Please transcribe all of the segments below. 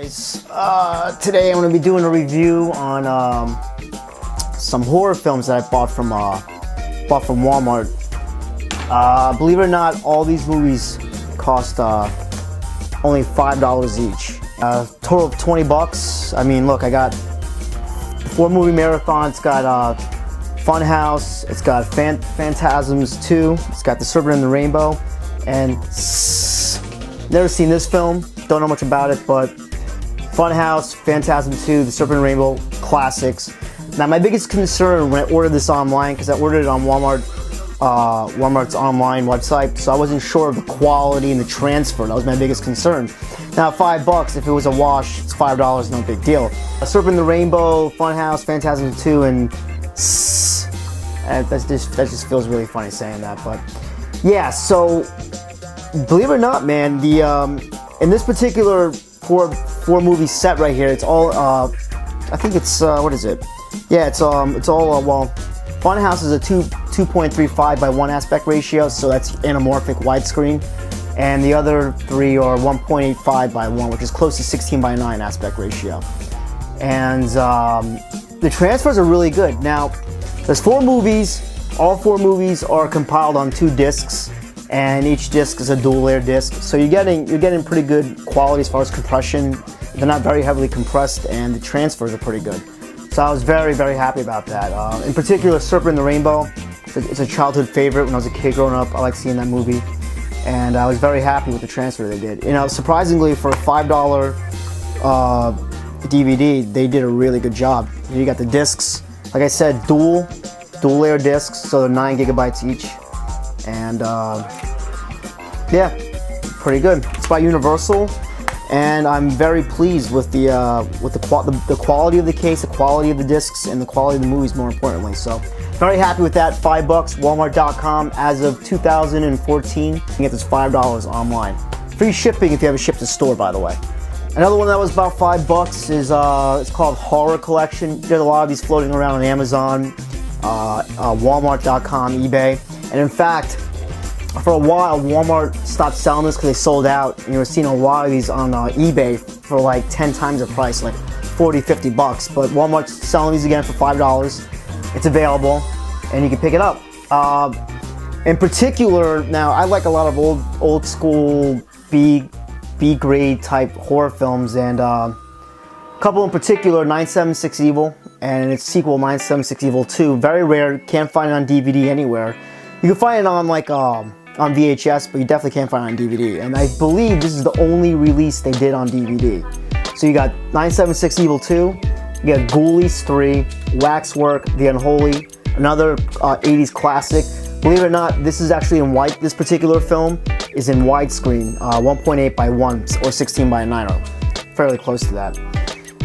Today I'm going to be doing a review on some horror films that I bought from Walmart. Believe it or not, all these movies cost only $5 each. Total of 20 bucks. I mean, look, I got 4 movie marathon. It's got Fun House. It's got Phantasms 2. It's got The Serpent the Rainbow, and Ssssss. Never seen this film. Don't know much about it, but Fun House, Phantasm 2, The Serpent and Rainbow, classics. Now, my biggest concern when I ordered this online, because I ordered it on Walmart's online website, so I wasn't sure of the quality and the transfer. That was my biggest concern. Now, $5, if it was a wash, it's $5, no big deal. The Serpent the Rainbow, Fun House, Phantasm 2, and Ssssss. That just feels really funny saying that, but yeah. So, believe it or not, man, in this particular four movie set right here, it's all I think it's what is it? Yeah, it's all well, Fun House is a 2.35 by 1 aspect ratio, so that's anamorphic widescreen, and the other 3 are 1.85 by 1, which is close to 16 by 9 aspect ratio. And the transfers are really good. Now, there's 4 movies. All 4 movies are compiled on 2 discs, and each disc is a dual layer disc, so you're getting pretty good quality as far as compression. They're not very heavily compressed, and the transfers are pretty good. So I was very, very happy about that. In particular, Serpent the Rainbow. It's a childhood favorite. When I was a kid growing up, I liked seeing that movie, and I was very happy with the transfer they did. You know, surprisingly, for a $5 DVD, they did a really good job. You got the discs, like I said, dual layer discs, so they're 9 gigabytes each. And yeah, pretty good. It's by Universal, and I'm very pleased with the quality of the case, the quality of the discs, and the quality of the movies, more importantly. So very happy with that. $5, Walmart.com. As of 2014, you can get this $5 online. Free shipping if you have a ship to store, by the way. Another one that was about $5 is it's called Horror Collection. There's a lot of these floating around on Amazon, Walmart.com, eBay. And in fact, for a while, Walmart stopped selling this because they sold out. And you were seeing a lot of these on eBay for like 10 times the price, like 40, 50 bucks. But Walmart's selling these again for $5. It's available, and you can pick it up. In particular, now I like a lot of old school B grade type horror films, and a couple in particular, 976 Evil and its sequel 976 Evil 2. Very rare, can't find it on DVD anywhere. You can find it on on VHS, but you definitely can't find it on DVD. And I believe this is the only release they did on DVD. So you got 976 Evil 2, you got Ghoulies 3, Waxwork, The Unholy, another 80s classic. Believe it or not, this is actually in white. This particular film is in widescreen, 1.8 by 1 or 16 by 9, or fairly close to that.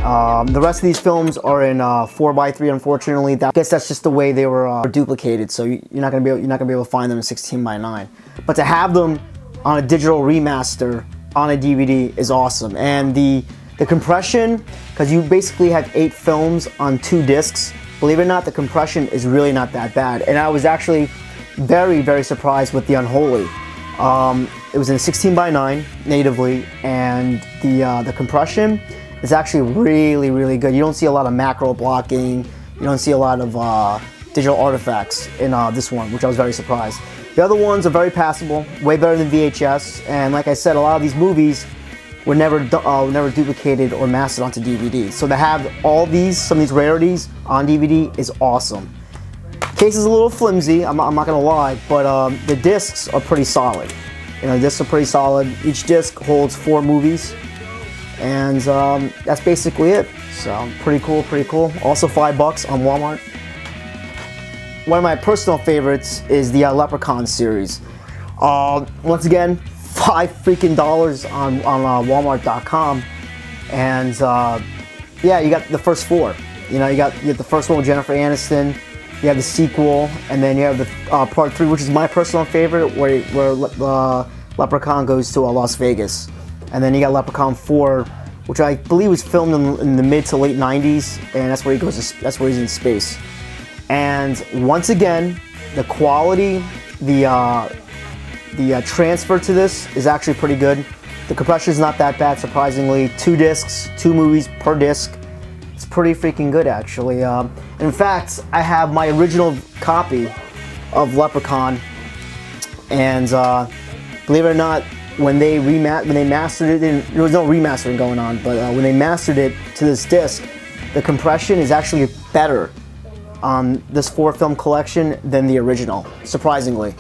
The rest of these films are in 4 by 3. Unfortunately, I guess that's just the way they were duplicated. So you're not gonna be able to find them in 16 by 9. But to have them on a digital remaster on a DVD is awesome. And the compression, because you basically have 8 films on 2 discs. Believe it or not, the compression is really not that bad. And I was actually very, very surprised with The Unholy. It was in 16 by 9 natively, and the compression is actually really, really good. You don't see a lot of macro blocking. You don't see a lot of digital artifacts in this one, which I was very surprised. The other ones are very passable, way better than VHS. And like I said, a lot of these movies were never duplicated or mastered onto DVD. So to have all these, some of these rarities on DVD is awesome. Case is a little flimsy, I'm not gonna lie, but the discs are pretty solid. You know, the discs are pretty solid. Each disc holds 4 movies. And that's basically it. So pretty cool, pretty cool. Also $5 on Walmart. One of my personal favorites is the Leprechaun series. Once again, $5 freaking on Walmart.com, and yeah, you got the first 4. You know, you got the first one with Jennifer Aniston. You have the sequel, and then you have the part 3, which is my personal favorite, where Leprechaun goes to Las Vegas. And then you got Leprechaun 4, which I believe was filmed in the mid to late 90s, and that's where he goes. That's where he's in space. And once again, the quality, the transfer to this is actually pretty good. The compression is not that bad, surprisingly. 2 discs, 2 movies per disc. It's pretty freaking good, actually. In fact, I have my original copy of Leprechaun, and believe it or not, when they mastered it, there was no remastering going on, but when they mastered it to this disc, the compression is actually better on this 4-film collection than the original, surprisingly.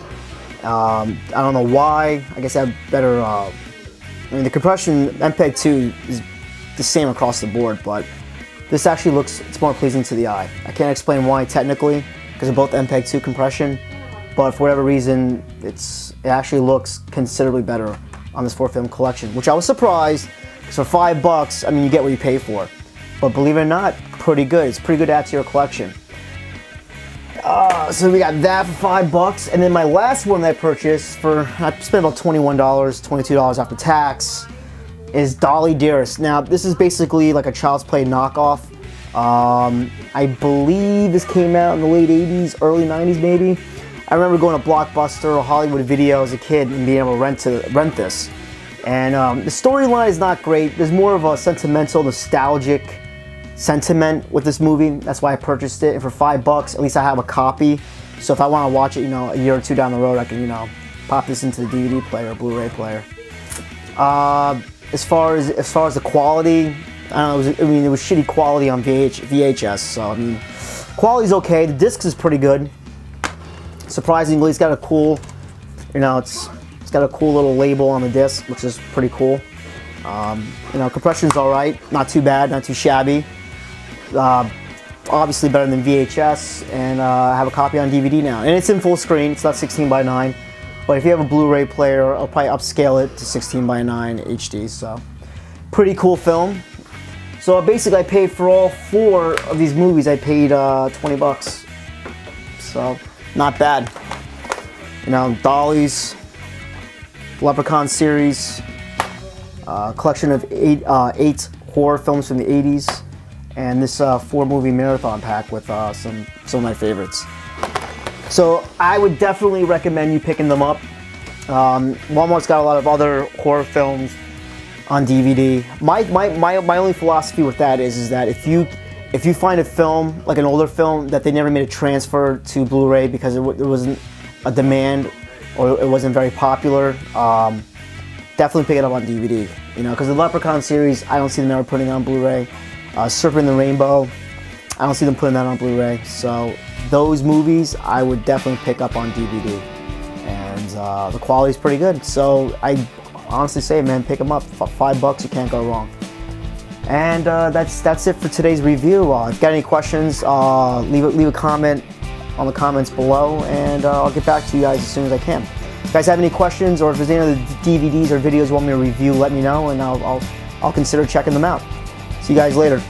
I don't know why. I guess I have better. I mean, the compression MPEG 2 is the same across the board, but this actually it's more pleasing to the eye. I can't explain why technically, because of both MPEG 2 compression, but for whatever reason, it actually looks considerably better on this 4-film collection, which I was surprised, because for $5, I mean, you get what you pay for. But believe it or not, pretty good. It's pretty good to add to your collection. So we got that for $5, and then my last one that I purchased I spent about $21, $22 after tax, is Dolly Dearest. Now, this is basically like a Child's Play knockoff. I believe this came out in the late 80s, early 90s maybe. I remember going to Blockbuster or Hollywood Video as a kid and being able to rent this. And the storyline is not great. There's more of a sentimental, nostalgic sentiment with this movie. That's why I purchased it. And for $5, at least I have a copy. So if I want to watch it, you know, a year or 2 down the road, I can, you know, pop this into the DVD player or Blu-ray player. As far as the quality, I don't know. It was shitty quality on VHS. So I mean, quality's okay. The discs is pretty good. Surprisingly, it's got a cool, you know, it's got a cool little label on the disc, which is pretty cool. You know, compression's all right, not too bad, not too shabby. Obviously better than VHS, and I have a copy on DVD now, and it's in full screen. It's not 16:9, but if you have a Blu-ray player, I'll probably upscale it to 16:9 HD. So, pretty cool film. So basically, I paid for all 4 of these movies. I paid $20. So. Not bad. You know, Dolly's, Leprechaun series, collection of 8 horror films from the 80s, and this 4-movie marathon pack with some of my favorites. So I would definitely recommend you picking them up. Walmart's got a lot of other horror films on DVD. My only philosophy with that is that if you find a film, like an older film, that they never made a transfer to Blu-ray because there wasn't a demand or it wasn't very popular, definitely pick it up on DVD. You know, because the Leprechaun series, I don't see them ever putting it on Blu-ray. Serpent the Rainbow, I don't see them putting that on Blu-ray. So those movies, I would definitely pick up on DVD. And the quality's pretty good. So I honestly say, man, pick them up. For $5, you can't go wrong. And that's it for today's review. If you got any questions, leave a comment on the comments below, and I'll get back to you guys as soon as I can. If you guys have any questions, or if there's any other DVDs or videos you want me to review, let me know, and I'll consider checking them out. See you guys later.